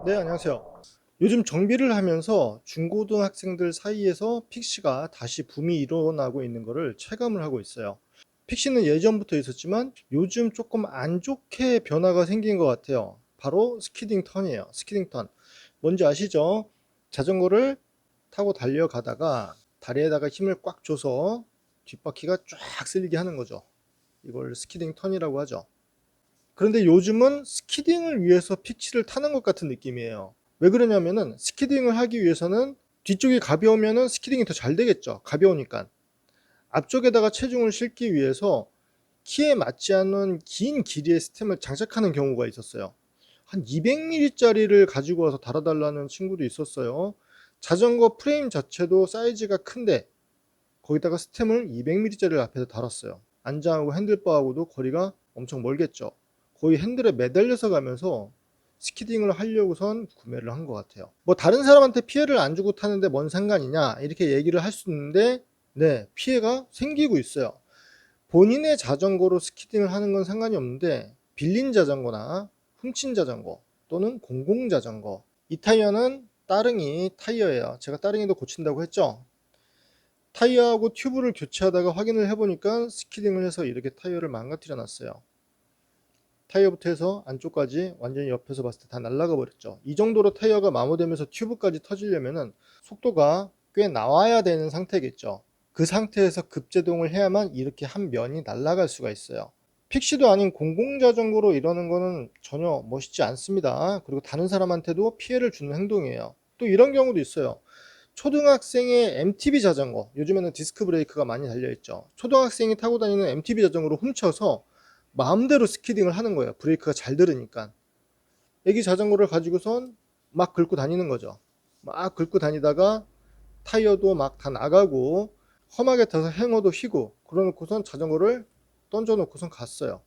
네, 안녕하세요. 요즘 정비를 하면서 중고등학생들 사이에서 픽시가 다시 붐이 일어나고 있는 것을 체감을 하고 있어요. 픽시는 예전부터 있었지만 요즘 조금 안 좋게 변화가 생긴 것 같아요. 바로 스키딩 턴이에요. 스키딩 턴. 뭔지 아시죠? 자전거를 타고 달려가다가 다리에다가 힘을 꽉 줘서 뒷바퀴가 쫙 쓸리게 하는 거죠. 이걸 스키딩 턴이라고 하죠. 그런데 요즘은 스키딩을 위해서 픽시를 타는 것 같은 느낌이에요. 왜 그러냐면은 스키딩을 하기 위해서는 뒤쪽이 가벼우면은 스키딩이 더 잘 되겠죠. 가벼우니까. 앞쪽에다가 체중을 싣기 위해서 키에 맞지 않는 긴 길이의 스템을 장착하는 경우가 있었어요. 한 200mm짜리를 가지고 와서 달아달라는 친구도 있었어요. 자전거 프레임 자체도 사이즈가 큰데 거기다가 스템을 200mm짜리를 앞에서 달았어요. 안장하고 핸들바하고도 거리가 엄청 멀겠죠. 거의 핸들에 매달려서 가면서 스키딩을 하려고선 구매를 한 것 같아요. 뭐 다른 사람한테 피해를 안 주고 타는데 뭔 상관이냐 이렇게 얘기를 할 수 있는데, 네, 피해가 생기고 있어요. 본인의 자전거로 스키딩을 하는 건 상관이 없는데 빌린 자전거나 훔친 자전거 또는 공공 자전거, 이 타이어는 따릉이 타이어예요. 제가 따릉이도 고친다고 했죠. 타이어하고 튜브를 교체하다가 확인을 해보니까 스키딩을 해서 이렇게 타이어를 망가뜨려 놨어요. 타이어부터 해서 안쪽까지 완전히 옆에서 봤을 때 다 날아가 버렸죠. 이 정도로 타이어가 마모되면서 튜브까지 터지려면은 속도가 꽤 나와야 되는 상태겠죠. 그 상태에서 급제동을 해야만 이렇게 한 면이 날아갈 수가 있어요. 픽시도 아닌 공공자전거로 이러는 거는 전혀 멋있지 않습니다. 그리고 다른 사람한테도 피해를 주는 행동이에요. 또 이런 경우도 있어요. 초등학생의 MTB 자전거, 요즘에는 디스크 브레이크가 많이 달려있죠. 초등학생이 타고 다니는 MTB 자전거로 훔쳐서 마음대로 스키딩을 하는 거예요. 브레이크가 잘 들으니까. 애기 자전거를 가지고선 막 긁고 다니는 거죠. 막 긁고 다니다가 타이어도 막 다 나가고 험하게 타서 행어도 휘고 그러놓고선 자전거를 던져놓고선 갔어요.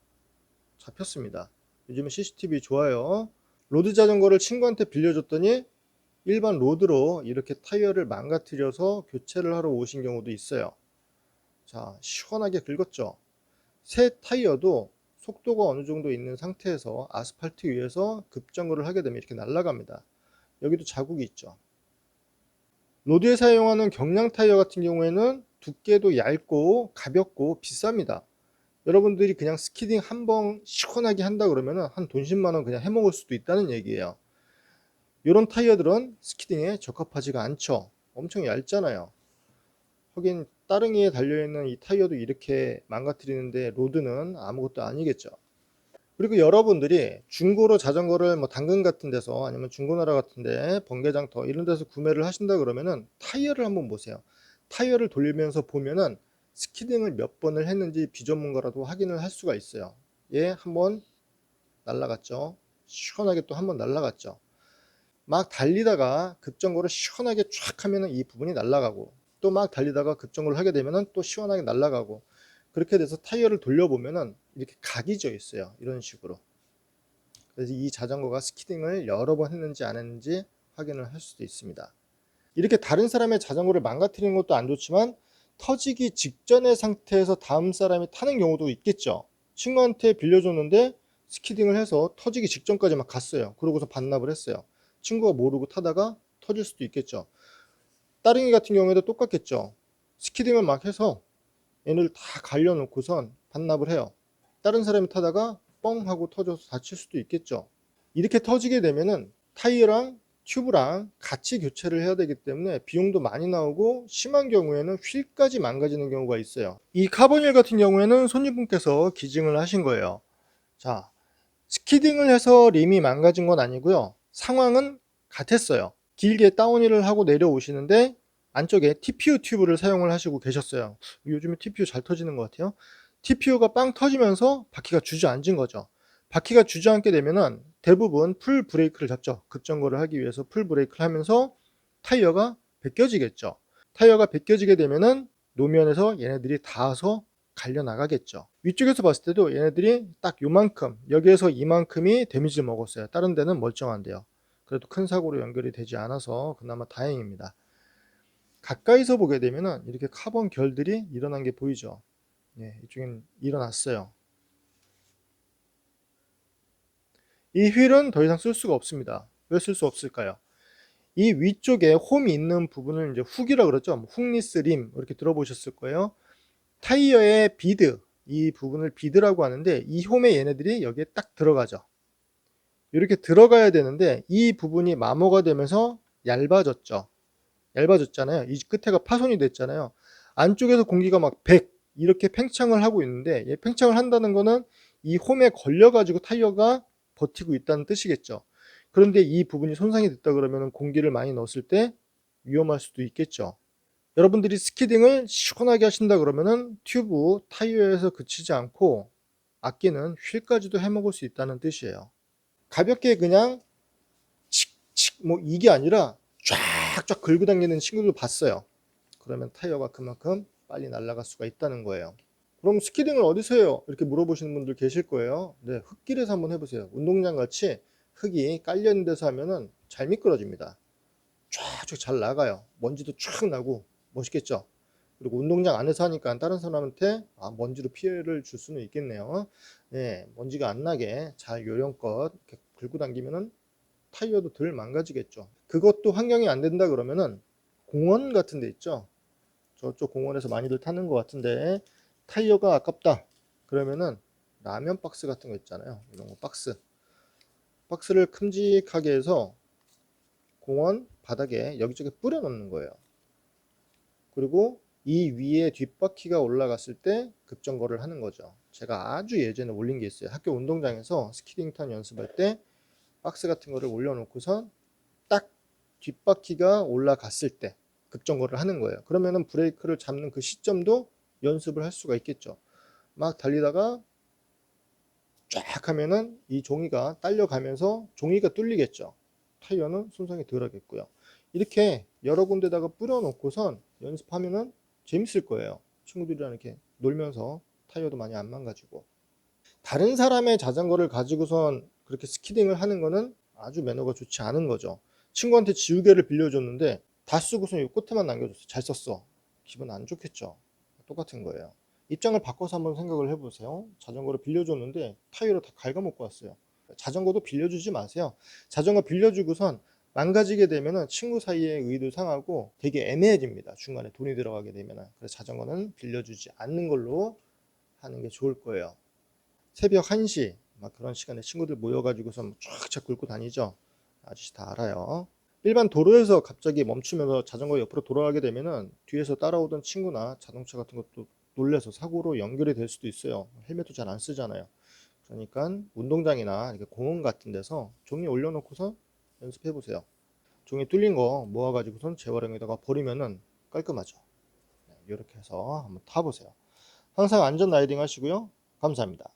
잡혔습니다. 요즘은 CCTV 좋아요. 로드 자전거를 친구한테 빌려줬더니 일반 로드로 이렇게 타이어를 망가뜨려서 교체를 하러 오신 경우도 있어요. 자, 시원하게 긁었죠. 새 타이어도 속도가 어느 정도 있는 상태에서 아스팔트 위에서 급정거를 하게 되면 이렇게 날아갑니다. 여기도 자국이 있죠. 로드에 사용하는 경량 타이어 같은 경우에는 두께도 얇고 가볍고 비쌉니다. 여러분들이 그냥 스키딩 한 번 시원하게 한다 그러면 한 돈 10만 원 그냥 해먹을 수도 있다는 얘기예요. 이런 타이어들은 스키딩에 적합하지가 않죠. 엄청 얇잖아요. 하긴 따릉이에 달려있는 이 타이어도 이렇게 망가뜨리는데 로드는 아무것도 아니겠죠. 그리고 여러분들이 중고로 자전거를 뭐 당근 같은 데서 아니면 중고나라 같은데 번개장터 이런 데서 구매를 하신다 그러면은 타이어를 한번 보세요. 타이어를 돌리면서 보면은 스키딩을 몇 번을 했는지 비전문가라도 확인을 할 수가 있어요. 예, 한번 날라갔죠. 시원하게 또 한번 날라갔죠. 막 달리다가 급정거를 시원하게 촥 하면은 이 부분이 날아가고, 또 막 달리다가 급정거를 하게 되면은 또 시원하게 날아가고, 그렇게 돼서 타이어를 돌려보면은 이렇게 각이 져 있어요. 이런 식으로. 그래서 이 자전거가 스키딩을 여러 번 했는지 안 했는지 확인을 할 수도 있습니다. 이렇게 다른 사람의 자전거를 망가뜨리는 것도 안 좋지만 터지기 직전의 상태에서 다음 사람이 타는 경우도 있겠죠. 친구한테 빌려줬는데 스키딩을 해서 터지기 직전까지 막 갔어요. 그러고서 반납을 했어요. 친구가 모르고 타다가 터질 수도 있겠죠. 따릉이 같은 경우에도 똑같겠죠. 스키딩을 막 해서 얘를 다 갈려놓고선 반납을 해요. 다른 사람이 타다가 뻥 하고 터져서 다칠 수도 있겠죠. 이렇게 터지게 되면은 타이어랑 튜브랑 같이 교체를 해야 되기 때문에 비용도 많이 나오고 심한 경우에는 휠까지 망가지는 경우가 있어요. 이 카본휠 같은 경우에는 손님분께서 기증을 하신 거예요. 자, 스키딩을 해서 림이 망가진 건 아니고요. 상황은 같았어요. 길게 다운힐을 하고 내려오시는데 안쪽에 TPU 튜브를 사용을 하시고 계셨어요. 요즘에 TPU 잘 터지는 것 같아요. TPU가 빵 터지면서 바퀴가 주저앉은 거죠. 바퀴가 주저앉게 되면은 대부분 풀 브레이크를 잡죠. 급정거를 하기 위해서 풀 브레이크를 하면서 타이어가 벗겨지겠죠. 타이어가 벗겨지게 되면은 노면에서 얘네들이 닿아서 갈려 나가겠죠. 위쪽에서 봤을 때도 얘네들이 딱 요만큼, 여기에서 이만큼이 데미지를 먹었어요. 다른 데는 멀쩡한데요. 그래도 큰 사고로 연결이 되지 않아서 그나마 다행입니다. 가까이서 보게 되면은 이렇게 카본 결들이 일어난 게 보이죠. 예, 이쪽엔 일어났어요. 이 휠은 더 이상 쓸 수가 없습니다. 왜 쓸 수 없을까요? 이 위쪽에 홈이 있는 부분을 이제 훅이라 그러죠. 훅리스 림 이렇게 들어보셨을 거예요. 타이어의 비드, 이 부분을 비드라고 하는데 이 홈에 얘네들이 여기에 딱 들어가죠. 이렇게 들어가야 되는데 이 부분이 마모가 되면서 얇아졌죠. 얇아졌잖아요. 이 끝에가 파손이 됐잖아요. 안쪽에서 공기가 막 100 이렇게 팽창을 하고 있는데, 얘 팽창을 한다는 거는 이 홈에 걸려 가지고 타이어가 버티고 있다는 뜻이겠죠. 그런데 이 부분이 손상이 됐다 그러면 공기를 많이 넣었을 때 위험할 수도 있겠죠. 여러분들이 스키딩을 시원하게 하신다 그러면은 튜브 타이어에서 그치지 않고 악기는 휠까지도 해먹을 수 있다는 뜻이에요. 가볍게 그냥 칙칙 뭐 이게 아니라 쫙쫙 긁고 당기는 친구들 봤어요. 그러면 타이어가 그만큼 빨리 날아갈 수가 있다는 거예요. 그럼 스키딩을 어디서 해요? 이렇게 물어보시는 분들 계실 거예요. 네, 흙길에서 한번 해보세요. 운동장 같이 흙이 깔려 있는 데서 하면은 잘 미끄러집니다. 쫙쫙 잘 나가요. 먼지도 쫙 나고 멋있겠죠? 그리고 운동장 안에서 하니까 다른 사람한테 먼지로 피해를 줄 수는 있겠네요. 네, 먼지가 안 나게 잘 요령껏 이렇게 긁고 당기면은 타이어도 덜 망가지겠죠. 그것도 환경이 안 된다 그러면은 공원 같은 데 있죠. 저쪽 공원에서 많이들 타는 것 같은데 타이어가 아깝다 그러면은 라면 박스 같은 거 있잖아요. 이런 거 박스를 큼직하게 해서 공원 바닥에 여기저기 뿌려 놓는 거예요. 그리고 이 위에 뒷바퀴가 올라갔을 때 급정거를 하는 거죠. 제가 아주 예전에 올린 게 있어요. 학교 운동장에서 스키딩 탄 연습할 때 박스 같은 거를 올려놓고선 딱 뒷바퀴가 올라갔을 때 급정거를 하는 거예요. 그러면은 브레이크를 잡는 그 시점도 연습을 할 수가 있겠죠. 막 달리다가 쫙 하면은 이 종이가 딸려가면서 종이가 뚫리겠죠. 타이어는 손상이 덜 하겠고요. 이렇게 여러 군데다가 뿌려 놓고선 연습하면은 재밌을 거예요. 친구들이랑 이렇게 놀면서 타이어도 많이 안 망가지고. 다른 사람의 자전거를 가지고선 그렇게 스키딩을 하는 거는 아주 매너가 좋지 않은 거죠. 친구한테 지우개를 빌려줬는데 다 쓰고서 이 끝에만 남겨줬어. 잘 썼어. 기분 안 좋겠죠. 똑같은 거예요. 입장을 바꿔서 한번 생각을 해보세요. 자전거를 빌려줬는데 타이어를 다 갉아먹고 왔어요. 자전거도 빌려주지 마세요. 자전거 빌려주고선 망가지게 되면은 친구 사이의 의도 상하고 되게 애매해집니다. 중간에 돈이 들어가게 되면은. 그래서 자전거는 빌려주지 않는 걸로 하는 게 좋을 거예요. 새벽 1시 막 그런 시간에 친구들 모여가지고서 쫙쫙 긁고 다니죠. 아저씨 다 알아요. 일반 도로에서 갑자기 멈추면서 자전거 옆으로 돌아가게 되면은 뒤에서 따라오던 친구나 자동차 같은 것도 놀래서 사고로 연결이 될 수도 있어요. 헬멧도 잘 안 쓰잖아요. 그러니까 운동장이나 이렇게 공원 같은 데서 종이 올려놓고서 연습해 보세요. 종이 뚫린 거 모아가지고선 재활용에다가 버리면은 깔끔하죠. 이렇게 해서 한번 타보세요. 항상 안전 라이딩 하시고요. 감사합니다.